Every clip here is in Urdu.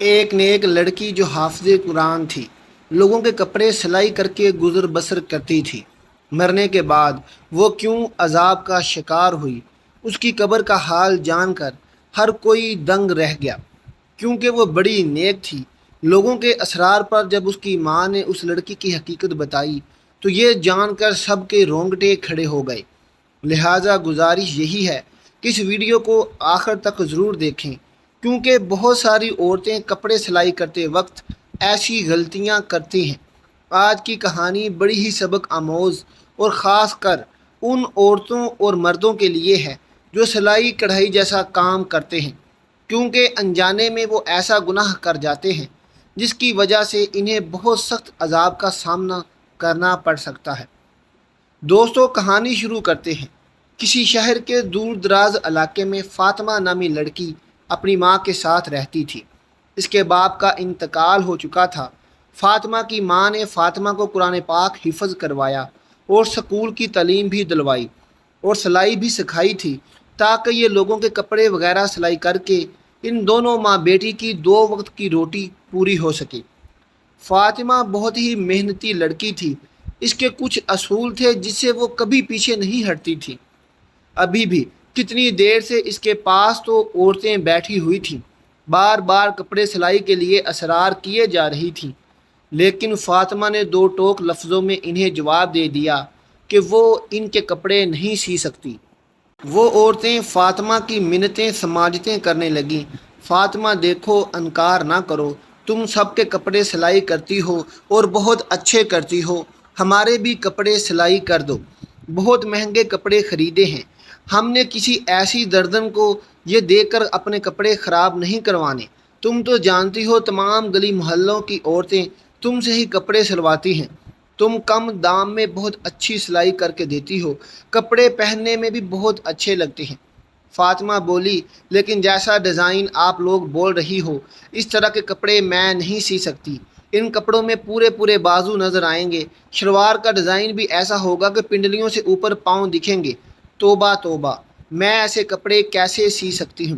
ایک نیک لڑکی جو حافظ قرآن تھی، لوگوں کے کپڑے سلائی کر کے گزر بسر کرتی تھی۔ مرنے کے بعد وہ کیوں عذاب کا شکار ہوئی، اس کی قبر کا حال جان کر ہر کوئی دنگ رہ گیا، کیونکہ وہ بڑی نیک تھی۔ لوگوں کے اسرار پر جب اس کی ماں نے اس لڑکی کی حقیقت بتائی تو یہ جان کر سب کے رونگٹے کھڑے ہو گئے۔ لہٰذا گزارش یہی ہے کہ اس ویڈیو کو آخر تک ضرور دیکھیں، کیونکہ بہت ساری عورتیں کپڑے سلائی کرتے وقت ایسی غلطیاں کرتی ہیں۔ آج کی کہانی بڑی ہی سبق آموز اور خاص کر ان عورتوں اور مردوں کے لیے ہے جو سلائی کڑھائی جیسا کام کرتے ہیں، کیونکہ انجانے میں وہ ایسا گناہ کر جاتے ہیں جس کی وجہ سے انہیں بہت سخت عذاب کا سامنا کرنا پڑ سکتا ہے۔ دوستو، کہانی شروع کرتے ہیں۔ کسی شہر کے دور دراز علاقے میں فاطمہ نامی لڑکی اپنی ماں کے ساتھ رہتی تھی۔ اس کے باپ کا انتقال ہو چکا تھا۔ فاطمہ کی ماں نے فاطمہ کو قرآن پاک حفظ کروایا اور سکول کی تعلیم بھی دلوائی اور سلائی بھی سکھائی تھی، تاکہ یہ لوگوں کے کپڑے وغیرہ سلائی کر کے ان دونوں ماں بیٹی کی 2 وقت کی روٹی پوری ہو سکے۔ فاطمہ بہت ہی محنتی لڑکی تھی۔ اس کے کچھ اصول تھے جس سے وہ کبھی پیچھے نہیں ہٹتی تھی۔ ابھی بھی کتنی دیر سے اس کے پاس تو عورتیں بیٹھی ہوئی تھیں، بار بار کپڑے سلائی کے لیے اصرار کیے جا رہی تھیں، لیکن فاطمہ نے 2 ٹوک لفظوں میں انہیں جواب دے دیا کہ وہ ان کے کپڑے نہیں سی سکتی۔ وہ عورتیں فاطمہ کی منتیں سماجتیں کرنے لگیں۔ فاطمہ دیکھو، انکار نہ کرو، تم سب کے کپڑے سلائی کرتی ہو اور بہت اچھے کرتی ہو، ہمارے بھی کپڑے سلائی کر دو۔ بہت مہنگے کپڑے خریدے ہیں، ہم نے کسی ایسی دردن کو یہ دے کر اپنے کپڑے خراب نہیں کروانے۔ تم تو جانتی ہو تمام گلی محلوں کی عورتیں تم سے ہی کپڑے سلواتی ہیں، تم کم دام میں بہت اچھی سلائی کر کے دیتی ہو، کپڑے پہننے میں بھی بہت اچھے لگتے ہیں۔ فاطمہ بولی، لیکن جیسا ڈیزائن آپ لوگ بول رہی ہو، اس طرح کے کپڑے میں نہیں سی سکتی۔ ان کپڑوں میں پورے بازو نظر آئیں گے، شلوار کا ڈیزائن بھی ایسا ہوگا کہ پنڈلیوں سے اوپر پاؤں دکھیں گے۔ توبہ توبہ، میں ایسے کپڑے کیسے سی سکتی ہوں؟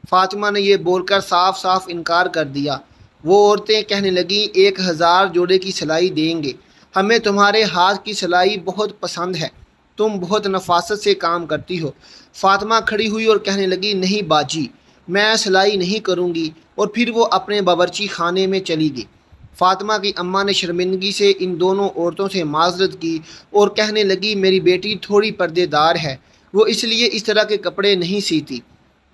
فاطمہ نے یہ بول کر صاف صاف انکار کر دیا۔ وہ عورتیں کہنے لگیں، 1000 جوڑے کی سلائی دیں گے، ہمیں تمہارے ہاتھ کی سلائی بہت پسند ہے، تم بہت نفاست سے کام کرتی ہو۔ فاطمہ کھڑی ہوئی اور کہنے لگی، نہیں باجی، میں سلائی نہیں کروں گی، اور پھر وہ اپنے باورچی خانے میں چلی گئی۔ فاطمہ کی اماں نے شرمندگی سے ان دونوں عورتوں سے معذرت کی اور کہنے لگی، میری بیٹی تھوڑی پردے دار ہے، وہ اس لیے اس طرح کے کپڑے نہیں سیتی۔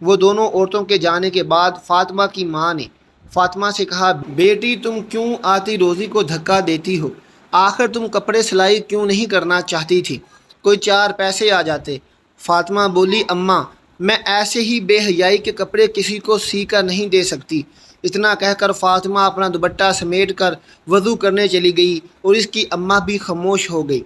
وہ دونوں عورتوں کے جانے کے بعد فاطمہ کی ماں نے فاطمہ سے کہا، بیٹی تم کیوں آتی روزی کو دھکا دیتی ہو؟ آخر تم کپڑے سلائی کیوں نہیں کرنا چاہتی تھی؟ کوئی 4 پیسے آ جاتے۔ فاطمہ بولی، اماں، میں ایسے ہی بے حیائی کے کپڑے کسی کو سی کر نہیں دے سکتی۔ اتنا کہہ کر فاطمہ اپنا دوپٹہ سمیٹ کر وضو کرنے چلی گئی اور اس کی اماں بھی خاموش ہو گئی۔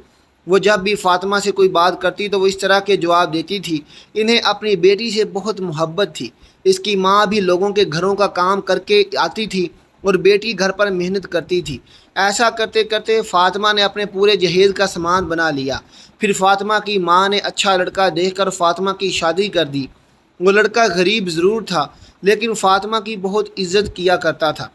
وہ جب بھی فاطمہ سے کوئی بات کرتی تو وہ اس طرح کے جواب دیتی تھی۔ انہیں اپنی بیٹی سے بہت محبت تھی۔ اس کی ماں بھی لوگوں کے گھروں کا کام کر کے آتی تھی اور بیٹی گھر پر محنت کرتی تھی۔ ایسا کرتے کرتے فاطمہ نے اپنے پورے جہیز کا سامان بنا لیا۔ پھر فاطمہ کی ماں نے اچھا لڑکا دیکھ کر فاطمہ کی شادی کر دی۔ وہ لڑکا غریب ضرور تھا، لیکن فاطمہ کی بہت عزت کیا کرتا تھا۔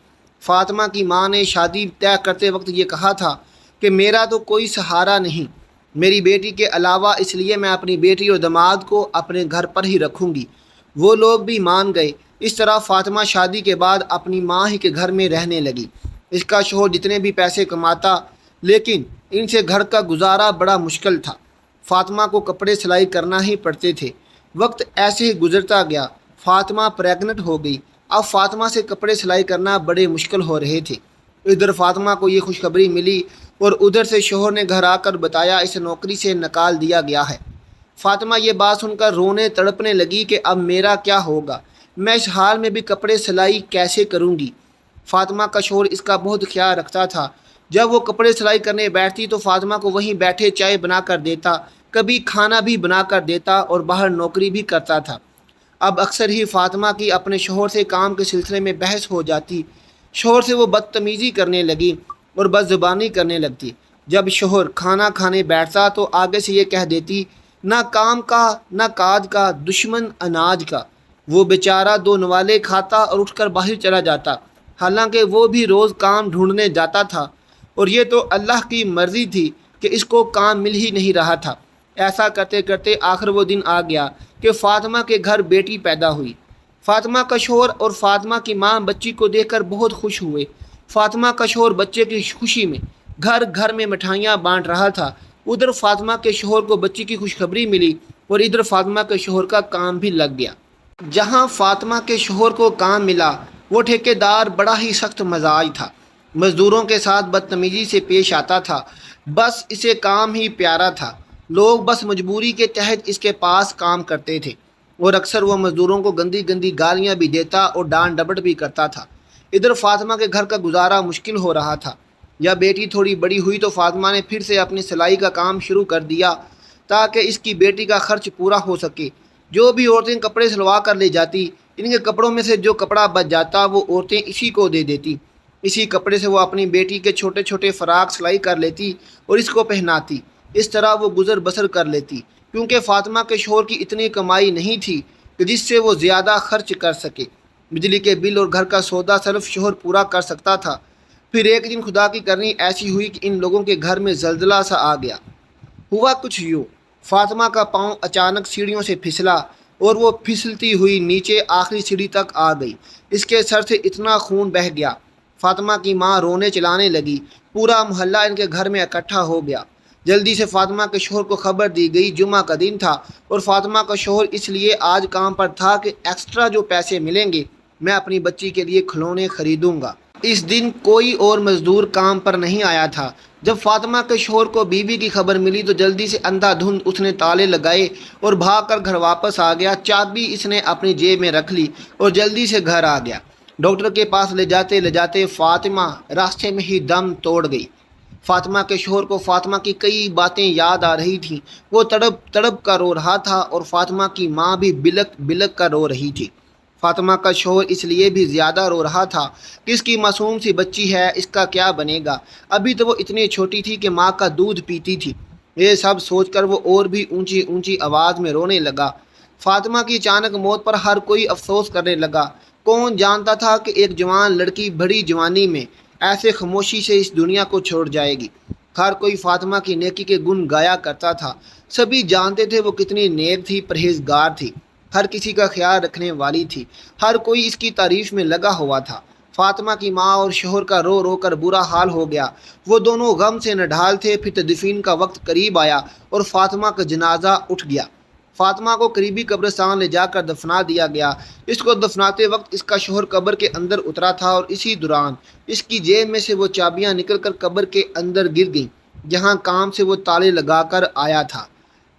فاطمہ کی ماں نے شادی طے کرتے وقت یہ کہا تھا کہ میرا تو کوئی سہارا نہیں میری بیٹی کے علاوہ، اس لیے میں اپنی بیٹی اور داماد کو اپنے گھر پر ہی رکھوں گی۔ وہ لوگ بھی مان گئے۔ اس طرح فاطمہ شادی کے بعد اپنی ماں ہی کے گھر میں رہنے لگی۔ اس کا شوہر جتنے بھی پیسے کماتا، لیکن ان سے گھر کا گزارا بڑا مشکل تھا۔ فاطمہ کو کپڑے سلائی کرنا ہی پڑتے تھے۔ وقت ایسے ہی گزرتا گیا۔ فاطمہ پریگننٹ ہو گئی۔ اب فاطمہ سے کپڑے سلائی کرنا بڑے مشکل ہو رہے تھے۔ ادھر فاطمہ کو یہ خوشخبری ملی اور ادھر سے شوہر نے گھر آ کر بتایا، اسے نوکری سے نکال دیا گیا ہے۔ فاطمہ یہ بات سن کر رونے تڑپنے لگی کہ اب میرا کیا ہوگا، میں اس حال میں بھی کپڑے سلائی کیسے کروں گی؟ فاطمہ کا شوہر اس کا بہت خیال رکھتا تھا۔ جب وہ کپڑے سلائی کرنے بیٹھتی تو فاطمہ کو وہیں بیٹھے چائے بنا کر دیتا، کبھی کھانا بھی بنا کر دیتا اور باہر نوکری بھی کرتا تھا۔ اب اکثر ہی فاطمہ کی اپنے شوہر سے کام کے سلسلے میں بحث ہو جاتی۔ شوہر سے وہ بدتمیزی کرنے لگی اور بد زبانی کرنے لگتی۔ جب شوہر کھانا کھانے بیٹھتا تو آگے سے یہ کہہ دیتی، نہ کام کا نہ کاج کا، دشمن اناج کا۔ وہ بیچارہ 2 نوالے کھاتا اور اٹھ کر باہر چلا جاتا۔ حالانکہ وہ بھی روز کام ڈھونڈنے جاتا تھا اور یہ تو اللہ کی مرضی تھی کہ اس کو کام مل ہی نہیں رہا تھا۔ ایسا کرتے کرتے آخر وہ دن آ گیا کہ فاطمہ کے گھر بیٹی پیدا ہوئی۔ فاطمہ کا شوہر اور فاطمہ کی ماں بچی کو دیکھ کر بہت خوش ہوئے۔ فاطمہ کا شوہر بچے کی خوشی میں گھر گھر میں مٹھائیاں بانٹ رہا تھا۔ ادھر فاطمہ کے شوہر کو بچی کی خوشخبری ملی اور ادھر فاطمہ کے شوہر کا کام بھی لگ گیا۔ جہاں فاطمہ کے شوہر کو کام ملا وہ ٹھیکیدار بڑا ہی سخت مزاج تھا، مزدوروں کے ساتھ بدتمیزی سے پیش آتا تھا، بس اسے کام ہی پیارا تھا۔ لوگ بس مجبوری کے تحت اس کے پاس کام کرتے تھے اور اکثر وہ مزدوروں کو گندی گندی گالیاں بھی دیتا اور ڈانٹ ڈپٹ بھی کرتا تھا۔ ادھر فاطمہ کے گھر کا گزارا مشکل ہو رہا تھا۔ یا بیٹی تھوڑی بڑی ہوئی تو فاطمہ نے پھر سے اپنی سلائی کا کام شروع کر دیا تاکہ اس کی بیٹی کا خرچ پورا ہو سکے۔ جو بھی عورتیں کپڑے سلوا کر لے جاتی، ان کے کپڑوں میں سے جو کپڑا بچ جاتا وہ عورتیں اسی کو دے دیتی۔ اسی کپڑے سے وہ اپنی بیٹی کے چھوٹے چھوٹے فراق سلائی کر لیتی اور اس کو پہناتی۔ اس طرح وہ گزر بسر کر لیتی، کیونکہ فاطمہ کے شوہر کی اتنی کمائی نہیں تھی کہ جس سے وہ زیادہ خرچ کر سکے۔ بجلی کے بل اور گھر کا سودا صرف شوہر پورا کر سکتا تھا۔ پھر ایک دن خدا کی کرنی ایسی ہوئی کہ ان لوگوں کے گھر میں زلزلہ سا آ گیا۔ ہوا کچھ یوں، فاطمہ کا پاؤں اچانک سیڑھیوں سے پھسلا اور وہ پھسلتی ہوئی نیچے آخری سیڑھی تک آ گئی۔ اس کے سر سے اتنا خون بہہ گیا۔ فاطمہ کی ماں رونے چلانے لگی۔ پورا محلہ ان کے گھر میں اکٹھا ہو گیا۔ جلدی سے فاطمہ کے شوہر کو خبر دی گئی۔ جمعہ کا دن تھا اور فاطمہ کا شوہر اس لیے آج کام پر تھا کہ ایکسٹرا جو پیسے ملیں گے میں اپنی بچی کے لیے کھلونے خریدوں گا۔ اس دن کوئی اور مزدور کام پر نہیں آیا تھا۔ جب فاطمہ کے شوہر کو بیوی کی خبر ملی تو جلدی سے اندھا دھند اس نے تالے لگائے اور بھاگ کر گھر واپس آ گیا۔ چابی اس نے اپنی جیب میں رکھ لی اور جلدی سے گھر آ گیا۔ ڈاکٹر کے پاس لے جاتے فاطمہ راستے میں ہی دم توڑ گئی۔ فاطمہ کے شوہر کو فاطمہ کی کئی باتیں یاد آ رہی تھیں۔ وہ تڑپ تڑپ کر رو رہا تھا اور فاطمہ کی ماں بھی بلک بلک کر رو رہی تھی۔ فاطمہ کا شوہر اس لیے بھی زیادہ رو رہا تھا کہ اس کی معصوم سی بچی ہے، اس کا کیا بنے گا۔ ابھی تو وہ اتنی چھوٹی تھی کہ ماں کا دودھ پیتی تھی۔ یہ سب سوچ کر وہ اور بھی اونچی اونچی آواز میں رونے لگا۔ فاطمہ کی اچانک موت پر ہر کوئی افسوس کرنے لگا۔ کون جانتا تھا کہ ایک جوان لڑکی بڑی جوانی میں ایسے خاموشی سے اس دنیا کو چھوڑ جائے گی۔ ہر کوئی فاطمہ کی نیکی کے گن گایا کرتا تھا۔ سبھی جانتے تھے وہ کتنی نیک تھی، پرہیزگار تھی، ہر کسی کا خیال رکھنے والی تھی۔ ہر کوئی اس کی تعریف میں لگا ہوا تھا۔ فاطمہ کی ماں اور شوہر کا رو رو کر برا حال ہو گیا۔ وہ دونوں غم سے نڈھال تھے۔ پھر تدفین کا وقت قریب آیا اور فاطمہ کا جنازہ اٹھ گیا۔ فاطمہ کو قریبی قبرستان لے جا کر دفنا دیا گیا۔ اس کو دفناتے وقت اس کا شوہر قبر کے اندر اترا تھا اور اسی دوران اس کی جیب میں سے وہ چابیاں نکل کر قبر کے اندر گر گئیں جہاں کام سے وہ تالے لگا کر آیا تھا۔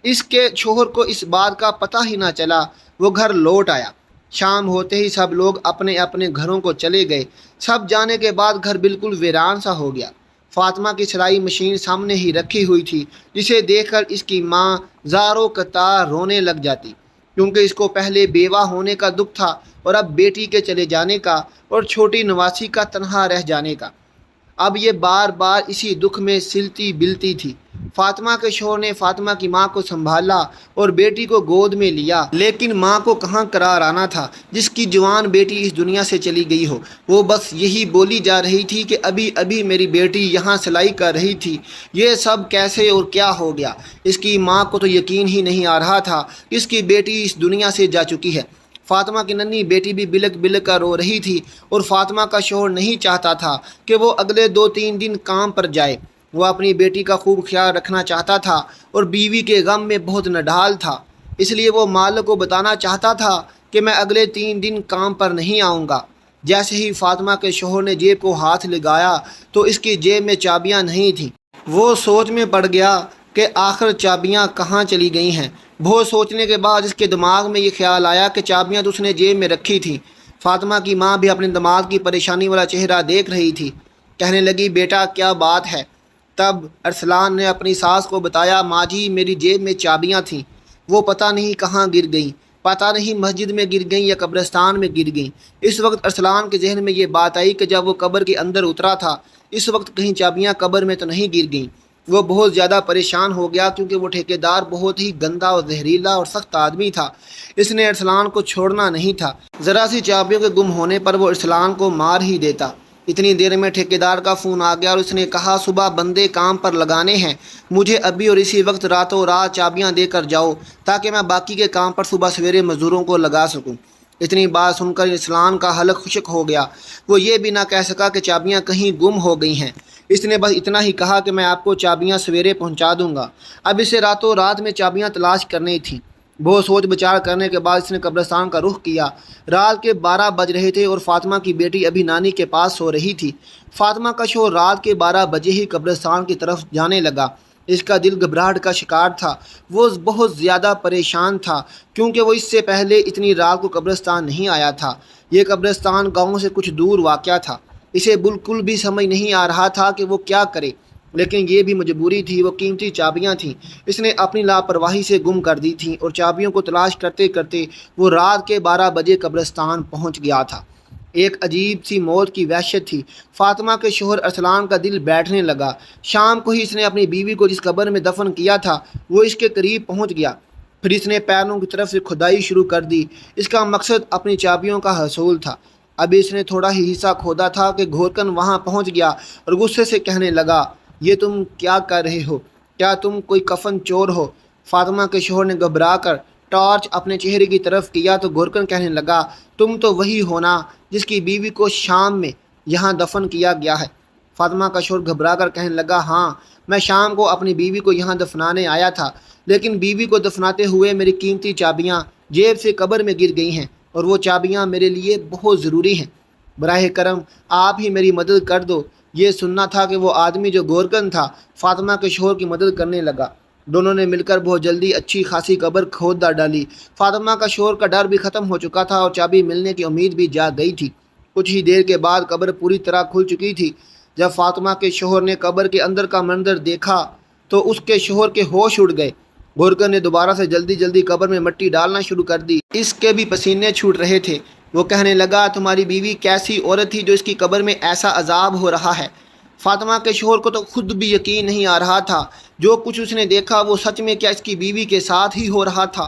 اس کے شوہر کو اس بات کا پتہ ہی نہ چلا۔ وہ گھر لوٹ آیا۔ شام ہوتے ہی سب لوگ اپنے اپنے گھروں کو چلے گئے۔ سب جانے کے بعد گھر بالکل ویران سا ہو گیا۔ فاطمہ کی سلائی مشین سامنے ہی رکھی ہوئی تھی، جسے دیکھ کر اس کی ماں زاروں قطار رونے لگ جاتی، کیونکہ اس کو پہلے بیوہ ہونے کا دکھ تھا اور اب بیٹی کے چلے جانے کا اور چھوٹی نواسی کا تنہا رہ جانے کا۔ اب یہ بار بار اسی دکھ میں سلتی بلتی تھی۔ فاطمہ کے شوہر نے فاطمہ کی ماں کو سنبھالا اور بیٹی کو گود میں لیا، لیکن ماں کو کہاں قرار آنا تھا جس کی جوان بیٹی اس دنیا سے چلی گئی ہو۔ وہ بس یہی بولی جا رہی تھی کہ ابھی ابھی میری بیٹی یہاں سلائی کر رہی تھی، یہ سب کیسے اور کیا ہو گیا۔ اس کی ماں کو تو یقین ہی نہیں آ رہا تھا کہ اس کی بیٹی اس دنیا سے جا چکی ہے۔ فاطمہ کی ننھی بیٹی بھی بلک بلک کر رو رہی تھی اور فاطمہ کا شوہر نہیں چاہتا تھا کہ وہ اگلے 2-3 دن کام پر جائے۔ وہ اپنی بیٹی کا خوب خیال رکھنا چاہتا تھا اور بیوی کے غم میں بہت نڈھال تھا، اس لیے وہ مالک کو بتانا چاہتا تھا کہ میں اگلے 3 دن کام پر نہیں آؤں گا۔ جیسے ہی فاطمہ کے شوہر نے جیب کو ہاتھ لگایا تو اس کی جیب میں چابیاں نہیں تھیں۔ وہ سوچ میں پڑ گیا کہ آخر چابیاں کہاں چلی گئی ہیں۔ بہت سوچنے کے بعد اس کے دماغ میں یہ خیال آیا کہ چابیاں تو اس نے جیب میں رکھی تھیں۔ فاطمہ کی ماں بھی اپنے دماغ کی پریشانی والا چہرہ دیکھ رہی تھی۔ کہنے لگی، بیٹا کیا بات ہے؟ تب ارسلان نے اپنی ساس کو بتایا، ماں جی میری جیب میں چابیاں تھیں، وہ پتہ نہیں کہاں گر گئیں، پتہ نہیں مسجد میں گر گئیں یا قبرستان میں گر گئیں۔ اس وقت ارسلان کے ذہن میں یہ بات آئی کہ جب وہ قبر کے اندر اترا تھا اس وقت کہیں چابیاں قبر میں تو نہیں گر گئیں۔ وہ بہت زیادہ پریشان ہو گیا کیونکہ وہ ٹھیکیدار بہت ہی گندا اور زہریلا اور سخت آدمی تھا۔ اس نے ارسلان کو چھوڑنا نہیں تھا، ذرا سی چابیوں کے گم ہونے پر وہ ارسلان کو مار ہی دیتا۔ اتنی دیر میں ٹھیکیدار کا فون آ گیا اور اس نے کہا صبح بندے کام پر لگانے ہیں، مجھے ابھی اور اسی وقت راتوں رات چابیاں دے کر جاؤ تاکہ میں باقی کے کام پر صبح سویرے مزدوروں کو لگا سکوں۔ اتنی بات سن کر ارسلان کا حلق خشک ہو گیا۔ وہ یہ بھی نہ کہہ سکا کہ چابیاں کہیں گم ہو گئی ہیں۔ اس نے بس اتنا ہی کہا کہ میں آپ کو چابیاں سویرے پہنچا دوں گا۔ اب اسے راتوں رات میں چابیاں تلاش کرنی تھیں۔ بہت سوچ بچار کرنے کے بعد اس نے قبرستان کا رخ کیا۔ رات کے 12 بج رہے تھے اور فاطمہ کی بیٹی ابھی نانی کے پاس سو رہی تھی۔ فاطمہ کا شوہر رات کے 12 بجے ہی قبرستان کی طرف جانے لگا۔ اس کا دل گھبراہٹ کا شکار تھا۔ وہ بہت زیادہ پریشان تھا کیونکہ وہ اس سے پہلے اتنی رات کو قبرستان نہیں آیا تھا۔ یہ قبرستان گاؤں سے کچھ دور واقع تھا۔ اسے بالکل بھی سمجھ نہیں آ رہا تھا کہ وہ کیا کرے، لیکن یہ بھی مجبوری تھی۔ وہ قیمتی چابیاں تھیں، اس نے اپنی لاپرواہی سے گم کر دی تھیں اور چابیوں کو تلاش کرتے کرتے وہ رات کے 12 بجے قبرستان پہنچ گیا تھا۔ ایک عجیب سی موت کی وحشت تھی۔ فاطمہ کے شوہر ارسلان کا دل بیٹھنے لگا۔ شام کو ہی اس نے اپنی بیوی کو جس قبر میں دفن کیا تھا وہ اس کے قریب پہنچ گیا۔ پھر اس نے پیروں کی طرف سے کھدائی شروع کر دی۔ اس کا مقصد اپنی چابیوں کا حصول تھا۔ اب اس نے تھوڑا ہی حصہ کھودا تھا کہ گھورکن وہاں پہنچ گیا اور غصے سے کہنے لگا، یہ تم کیا کر رہے ہو؟ کیا تم کوئی کفن چور ہو؟ فاطمہ کے شوہر نے گھبرا کر ٹارچ اپنے چہرے کی طرف کیا تو گھورکن کہنے لگا، تم تو وہی ہونا جس کی بیوی کو شام میں یہاں دفن کیا گیا ہے۔ فاطمہ کا شوہر گھبرا کر کہنے لگا، ہاں، میں شام کو اپنی بیوی کو یہاں دفنانے آیا تھا، لیکن بیوی کو دفناتے ہوئے میری قیمتی چابیاں جیب سے قبر میں گر گئی ہیں اور وہ چابیاں میرے لیے بہت ضروری ہیں۔ براہ کرم آپ ہی میری مدد کر دو۔ یہ سننا تھا کہ وہ آدمی جو گھورکن تھا فاطمہ کے شوہر کی مدد کرنے لگا۔ دونوں نے مل کر بہت جلدی اچھی خاصی قبر کھود ڈالی۔ فاطمہ کا شوہر کا ڈر بھی ختم ہو چکا تھا اور چابی ملنے کی امید بھی جاگ گئی تھی۔ کچھ ہی دیر کے بعد قبر پوری طرح کھل چکی تھی۔ جب فاطمہ کے شوہر نے قبر کے اندر کا منظر دیکھا تو اس کے شوہر کے ہوش اڑ گئے۔ گھورکن نے دوبارہ سے جلدی جلدی قبر میں مٹی ڈالنا شروع کر دی۔ اس کے بھی پسینے چھوٹ رہے تھے۔ وہ کہنے لگا، تمہاری بیوی کیسی عورت تھی جو اس کی قبر میں ایسا عذاب ہو رہا ہے؟ فاطمہ کے شوہر کو تو خود بھی یقین نہیں آ رہا تھا۔ جو کچھ اس نے دیکھا وہ سچ میں کیا اس کی بیوی کے ساتھ ہی ہو رہا تھا؟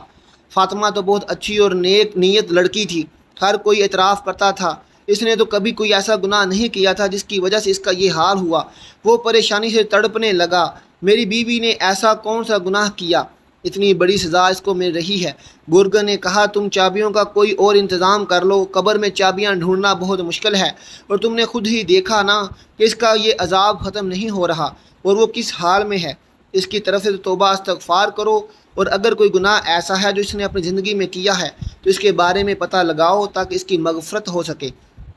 فاطمہ تو بہت اچھی اور نیک نیت لڑکی تھی، ہر کوئی اعتراف کرتا تھا۔ اس نے تو کبھی کوئی ایسا گناہ نہیں کیا تھا جس کی وجہ سے اس کا یہ حال ہوا۔ وہ پریشانی سے تڑپنے لگا، میری بیوی نے ایسا کون سا گناہ کیا؟ اتنی بڑی سزا اس کو مل رہی ہے۔ گھورکن نے کہا، تم چابیوں کا کوئی اور انتظام کر لو، قبر میں چابیاں ڈھونڈنا بہت مشکل ہے، اور تم نے خود ہی دیکھا نا کہ اس کا یہ عذاب ختم نہیں ہو رہا اور وہ کس حال میں ہے۔ اس کی طرف سے توبہ استغفار کرو، اور اگر کوئی گناہ ایسا ہے جو اس نے اپنی زندگی میں کیا ہے تو اس کے بارے میں پتہ لگاؤ تاکہ اس کی مغفرت ہو سکے۔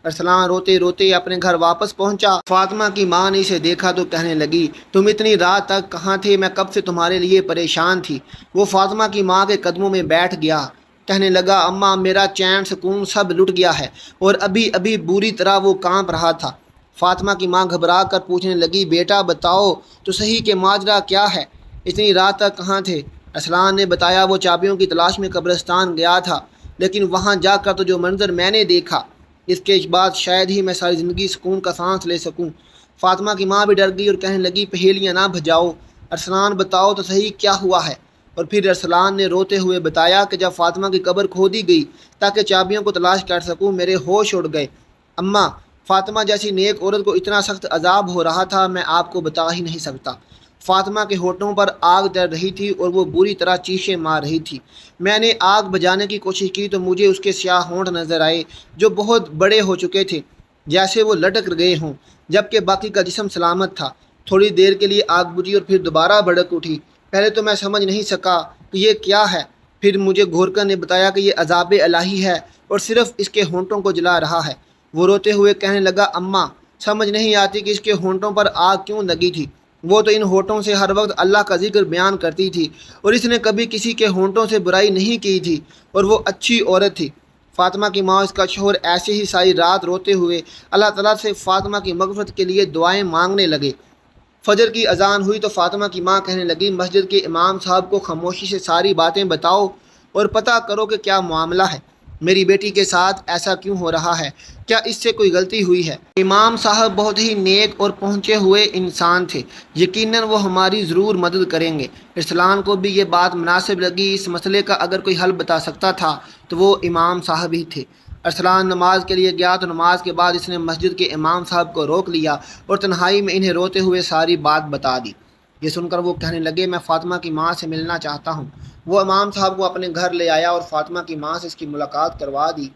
ارسلان روتے روتے اپنے گھر واپس پہنچا۔ فاطمہ کی ماں نے اسے دیکھا تو کہنے لگی، تم اتنی رات تک کہاں تھے؟ میں کب سے تمہارے لیے پریشان تھی۔ وہ فاطمہ کی ماں کے قدموں میں بیٹھ گیا، کہنے لگا، اماں، میرا چین سکون سب لٹ گیا ہے اور ابھی بری طرح وہ کانپ رہا تھا۔ فاطمہ کی ماں گھبرا کر پوچھنے لگی، بیٹا بتاؤ تو صحیح کہ ماجرا کیا ہے؟ اتنی رات تک کہاں تھے؟ ارسلان نے بتایا، وہ چابیوں کی تلاش میں قبرستان گیا تھا، لیکن وہاں جا کر تو جو منظر میں نے دیکھا، اس کے بعد شاید ہی میں ساری زندگی سکون کا سانس لے سکوں۔ فاطمہ کی ماں بھی ڈر گئی اور کہنے لگی، پہیلیاں نہ بھجاؤ، ارسلان بتاؤ تو صحیح کیا ہوا ہے؟ اور پھر ارسلان نے روتے ہوئے بتایا کہ جب فاطمہ کی قبر کھودی گئی تاکہ چابیوں کو تلاش کر سکوں، میرے ہوش اڑ گئے۔ اماں، فاطمہ جیسی نیک عورت کو اتنا سخت عذاب ہو رہا تھا، میں آپ کو بتا ہی نہیں سکتا۔ فاطمہ کے ہونٹوں پر آگ جل رہی تھی اور وہ بری طرح چیخیں مار رہی تھی۔ میں نے آگ بجھانے کی کوشش کی تو مجھے اس کے سیاہ ہونٹ نظر آئے جو بہت بڑے ہو چکے تھے، جیسے وہ لٹک گئے ہوں، جبکہ باقی کا جسم سلامت تھا۔ تھوڑی دیر کے لیے آگ بجھی اور پھر دوبارہ بھڑک اٹھی۔ پہلے تو میں سمجھ نہیں سکا کہ یہ کیا ہے، پھر مجھے گھورکن نے بتایا کہ یہ عذاب الہی ہے اور صرف اس کے ہونٹوں کو جلا رہا ہے۔ وہ روتے ہوئے کہنے لگا، اماں، سمجھ نہیں آتی کہ اس کے ہونٹوں پر آگ کیوں لگی تھی۔ وہ تو ان ہونٹوں سے ہر وقت اللہ کا ذکر بیان کرتی تھی اور اس نے کبھی کسی کے ہونٹوں سے برائی نہیں کی تھی، اور وہ اچھی عورت تھی۔ فاطمہ کی ماں اس کا شوہر ایسے ہی ساری رات روتے ہوئے اللہ تعالیٰ سے فاطمہ کی مغفرت کے لیے دعائیں مانگنے لگے۔ فجر کی اذان ہوئی تو فاطمہ کی ماں کہنے لگی، مسجد کے امام صاحب کو خاموشی سے ساری باتیں بتاؤ اور پتہ کرو کہ کیا معاملہ ہے۔ میری بیٹی کے ساتھ ایسا کیوں ہو رہا ہے؟ کیا اس سے کوئی غلطی ہوئی ہے؟ امام صاحب بہت ہی نیک اور پہنچے ہوئے انسان تھے، یقیناً وہ ہماری ضرور مدد کریں گے۔ ارسلان کو بھی یہ بات مناسب لگی، اس مسئلے کا اگر کوئی حل بتا سکتا تھا تو وہ امام صاحب ہی تھے۔ ارسلان نماز کے لیے گیا تو نماز کے بعد اس نے مسجد کے امام صاحب کو روک لیا اور تنہائی میں انہیں روتے ہوئے ساری بات بتا دی۔ یہ سن کر وہ کہنے لگے، میں فاطمہ کی ماں سے ملنا چاہتا ہوں۔ وہ امام صاحب کو اپنے گھر لے آیا اور فاطمہ کی ماں سے اس کی ملاقات کروا دی۔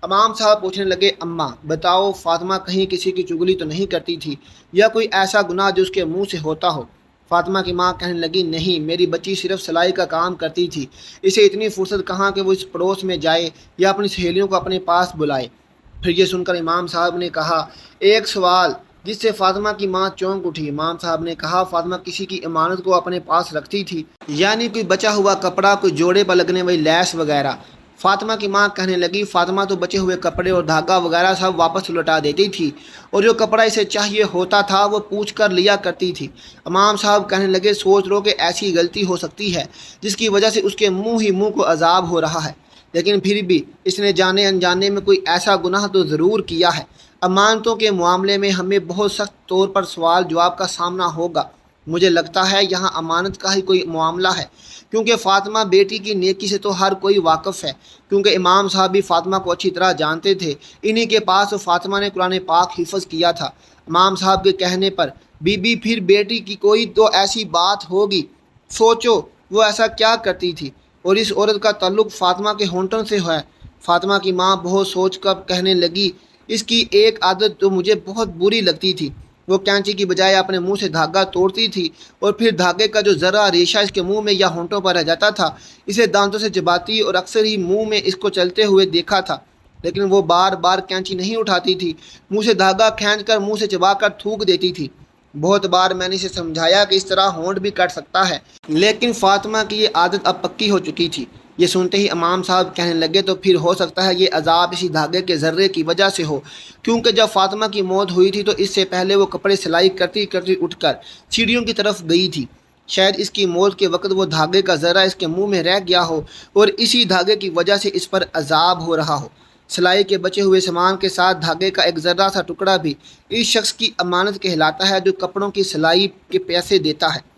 امام صاحب پوچھنے لگے، اماں بتاؤ، فاطمہ کہیں کسی کی چگلی تو نہیں کرتی تھی یا کوئی ایسا گناہ جو اس کے منہ سے ہوتا ہو؟ فاطمہ کی ماں کہنے لگی، نہیں، میری بچی صرف سلائی کا کام کرتی تھی، اسے اتنی فرصت کہاں کہ وہ اس پڑوس میں جائے یا اپنی سہیلیوں کو اپنے پاس بلائے۔ پھر یہ سن کر امام صاحب نے کہا، ایک سوال، جس سے فاطمہ کی ماں چونک اٹھی۔ امام صاحب نے کہا، فاطمہ کسی کی امانت کو اپنے پاس رکھتی تھی، یعنی کوئی بچا ہوا کپڑا، کوئی جوڑے پر لگنے والی لیس وغیرہ؟ فاطمہ کی ماں کہنے لگی، فاطمہ تو بچے ہوئے کپڑے اور دھاگا وغیرہ سب واپس لوٹا دیتی تھی، اور جو کپڑا اسے چاہیے ہوتا تھا وہ پوچھ کر لیا کرتی تھی۔ امام صاحب کہنے لگے، سوچ لو کہ ایسی غلطی ہو سکتی ہے جس کی وجہ سے اس کے منہ کو عذاب ہو رہا ہے، لیکن پھر بھی اس نے جانے انجانے میں کوئی ایسا گناہ تو ضرور کیا ہے۔ امانتوں کے معاملے میں ہمیں بہت سخت طور پر سوال جواب کا سامنا ہوگا۔ مجھے لگتا ہے یہاں امانت کا ہی کوئی معاملہ ہے، کیونکہ فاطمہ بیٹی کی نیکی سے تو ہر کوئی واقف ہے، کیونکہ امام صاحب بھی فاطمہ کو اچھی طرح جانتے تھے۔ انہی کے پاس فاطمہ نے قرآن پاک حفظ کیا تھا۔ امام صاحب کے کہنے پر، بی بی پھر بیٹی کی کوئی تو ایسی بات ہوگی، سوچو وہ ایسا کیا کرتی تھی، اور اس عورت کا تعلق فاطمہ کے ہونٹوں سے ہے۔ فاطمہ کی ماں بہت سوچ کر کہنے لگی، اس کی ایک عادت تو مجھے بہت بری لگتی تھی، وہ کینچی کی بجائے اپنے منہ سے دھاگا توڑتی تھی اور پھر دھاگے کا جو ذرہ ریشہ اس کے منہ میں یا ہونٹوں پر رہ جاتا تھا اسے دانتوں سے چباتی، اور اکثر ہی منہ میں اس کو چلتے ہوئے دیکھا تھا، لیکن وہ بار بار کینچی نہیں اٹھاتی تھی، منہ سے دھاگا کھینچ کر منہ سے چبا کر تھوک دیتی تھی۔ بہت بار میں نے اسے سمجھایا کہ اس طرح ہونٹ بھی کٹ سکتا ہے، لیکن فاطمہ کی یہ عادت اب پکی ہو چکی تھی۔ یہ سنتے ہی امام صاحب کہنے لگے، تو پھر ہو سکتا ہے یہ عذاب اسی دھاگے کے ذرے کی وجہ سے ہو، کیونکہ جب فاطمہ کی موت ہوئی تھی تو اس سے پہلے وہ کپڑے سلائی کرتی کرتی اٹھ کر سیڑھیوں کی طرف گئی تھی۔ شاید اس کی موت کے وقت وہ دھاگے کا ذرہ اس کے منہ میں رہ گیا ہو اور اسی دھاگے کی وجہ سے اس پر عذاب ہو رہا ہو۔ سلائی کے بچے ہوئے سامان کے ساتھ دھاگے کا ایک ذرہ سا ٹکڑا بھی اس شخص کی امانت کہلاتا ہے جو کپڑوں کی سلائی کے پیسے دیتا ہے۔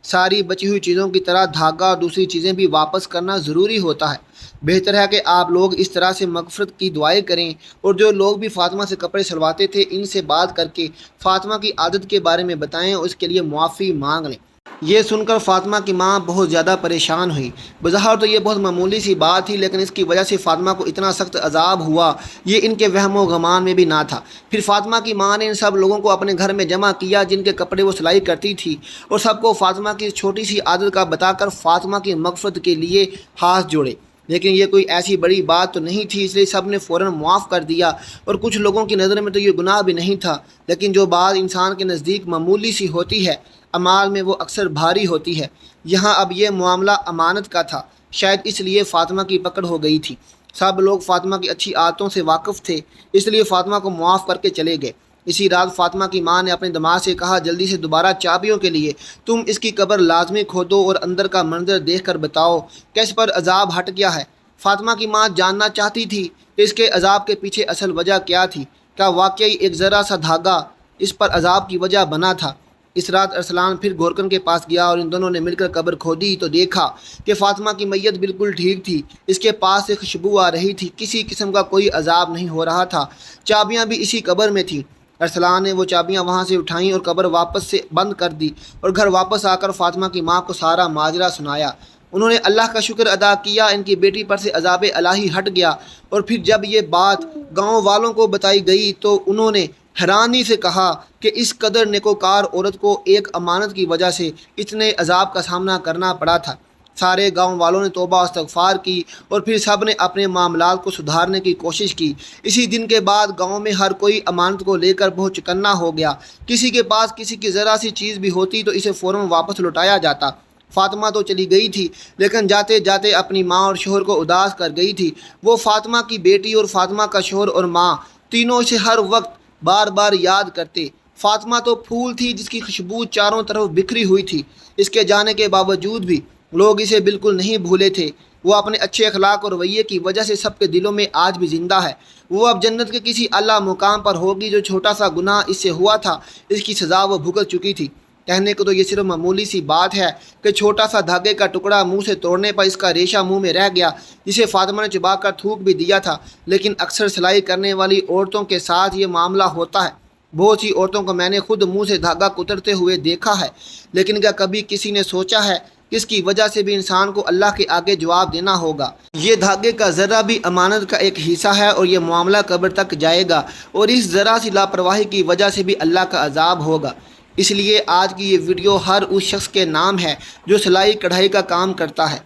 ساری بچی ہوئی چیزوں کی طرح دھاگا اور دوسری چیزیں بھی واپس کرنا ضروری ہوتا ہے۔ بہتر ہے کہ آپ لوگ اس طرح سے مغفرت کی دعائیں کریں، اور جو لوگ بھی فاطمہ سے کپڑے سلواتے تھے ان سے بات کر کے فاطمہ کی عادت کے بارے میں بتائیں اور اس کے لیے معافی مانگ لیں۔ یہ سن کر فاطمہ کی ماں بہت زیادہ پریشان ہوئی۔ بظاہر تو یہ بہت معمولی سی بات تھی، لیکن اس کی وجہ سے فاطمہ کو اتنا سخت عذاب ہوا یہ ان کے وہم و گمان میں بھی نہ تھا۔ پھر فاطمہ کی ماں نے ان سب لوگوں کو اپنے گھر میں جمع کیا جن کے کپڑے وہ سلائی کرتی تھی، اور سب کو فاطمہ کی چھوٹی سی عادت کا بتا کر فاطمہ کی مغفرت کے لیے ہاتھ جوڑے۔ لیکن یہ کوئی ایسی بڑی بات تو نہیں تھی، اس لیے سب نے فوراً معاف کر دیا، اور کچھ لوگوں کی نظر میں تو یہ گناہ بھی نہیں تھا، لیکن جو بات انسان کے نزدیک معمولی سی ہوتی ہے اعمال میں وہ اکثر بھاری ہوتی ہے۔ یہاں اب یہ معاملہ امانت کا تھا، شاید اس لیے فاطمہ کی پکڑ ہو گئی تھی۔ سب لوگ فاطمہ کی اچھی عادتوں سے واقف تھے، اس لیے فاطمہ کو معاف کر کے چلے گئے۔ اسی رات فاطمہ کی ماں نے اپنے دماغ سے کہا، جلدی سے دوبارہ چابیوں کے لیے تم اس کی قبر لازمی کھودو اور اندر کا منظر دیکھ کر بتاؤ کہ اس پر عذاب ہٹ گیا ہے۔ فاطمہ کی ماں جاننا چاہتی تھی کہ اس کے عذاب کے پیچھے اصل وجہ کیا تھی، کیا واقعی ایک ذرا سا دھاگا اس پر عذاب کی وجہ بنا تھا۔ اس رات ارسلان پھر گورکن کے پاس گیا اور ان دونوں نے مل کر قبر کھودی تو دیکھا کہ فاطمہ کی میت بالکل ٹھیک تھی، اس کے پاس سے خوشبو آ رہی تھی، کسی قسم کا کوئی عذاب نہیں ہو رہا تھا، چابیاں بھی اسی قبر میں تھیں۔ ارسلان نے وہ چابیاں وہاں سے اٹھائیں اور قبر واپس سے بند کر دی، اور گھر واپس آ کر فاطمہ کی ماں کو سارا ماجرا سنایا۔ انہوں نے اللہ کا شکر ادا کیا، ان کی بیٹی پر سے عذاب الہی ہٹ گیا، اور پھر جب یہ بات گاؤں والوں کو بتائی گئی تو انہوں نے حیرانی سے کہا کہ اس قدر نیکوکار عورت کو ایک امانت کی وجہ سے اتنے عذاب کا سامنا کرنا پڑا تھا۔ سارے گاؤں والوں نے توبہ و استغفار کی اور پھر سب نے اپنے معاملات کو سدھارنے کی کوشش کی۔ اسی دن کے بعد گاؤں میں ہر کوئی امانت کو لے کر بہت چکنا ہو گیا۔ کسی کے پاس کسی کی ذرا سی چیز بھی ہوتی تو اسے فوراً واپس لوٹایا جاتا۔ فاطمہ تو چلی گئی تھی، لیکن جاتے جاتے اپنی ماں اور شوہر کو اداس کر گئی تھی۔ وہ فاطمہ کی بیٹی اور فاطمہ کا شوہر اور ماں تینوں اسے ہر وقت بار بار یاد کرتے۔ فاطمہ تو پھول تھی جس کی خوشبو چاروں طرف بکھری ہوئی تھی، اس کے جانے کے باوجود بھی لوگ اسے بالکل نہیں بھولے تھے۔ وہ اپنے اچھے اخلاق اور رویے کی وجہ سے سب کے دلوں میں آج بھی زندہ ہے۔ وہ اب جنت کے کسی اعلیٰ مقام پر ہوگی۔ جو چھوٹا سا گناہ اس سے ہوا تھا، اس کی سزا وہ بھگت چکی تھی۔ کہنے کو تو یہ صرف معمولی سی بات ہے کہ چھوٹا سا دھاگے کا ٹکڑا منہ سے توڑنے پر اس کا ریشہ منہ میں رہ گیا، جسے فاطمہ نے چبا کر تھوک بھی دیا تھا۔ لیکن اکثر سلائی کرنے والی عورتوں کے ساتھ یہ معاملہ ہوتا ہے۔ بہت سی عورتوں کو میں نے خود منہ سے دھاگا کترتے ہوئے دیکھا ہے، لیکن کیا کبھی کسی نے سوچا ہے کہ اس کی وجہ سے بھی انسان کو اللہ کے آگے جواب دینا ہوگا؟ یہ دھاگے کا ذرہ بھی امانت کا ایک حصہ ہے اور یہ معاملہ قبر تک جائے گا، اور اس ذرا سی لاپرواہی کی وجہ سے بھی اللہ کا عذاب ہوگا۔ اس لیے آج کی یہ ویڈیو ہر اس شخص کے نام ہے جو سلائی کڑھائی کا کام کرتا ہے۔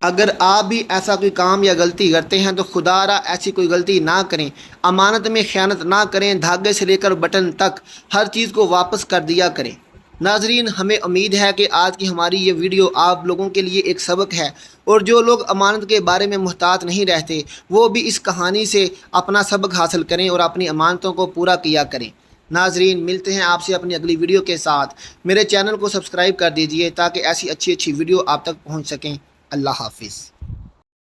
اگر آپ بھی ایسا کوئی کام یا غلطی کرتے ہیں تو خدا را ایسی کوئی غلطی نہ کریں، امانت میں خیانت نہ کریں، دھاگے سے لے کر بٹن تک ہر چیز کو واپس کر دیا کریں۔ ناظرین، ہمیں امید ہے کہ آج کی ہماری یہ ویڈیو آپ لوگوں کے لیے ایک سبق ہے، اور جو لوگ امانت کے بارے میں محتاط نہیں رہتے وہ بھی اس کہانی سے اپنا سبق حاصل کریں اور اپنی امانتوں کو پورا کیا کریں۔ ناظرین، ملتے ہیں آپ سے اپنی اگلی ویڈیو کے ساتھ۔ میرے چینل کو سبسکرائب کر دیجئے تاکہ ایسی اچھی ویڈیو آپ تک پہنچ سکیں۔ اللہ حافظ۔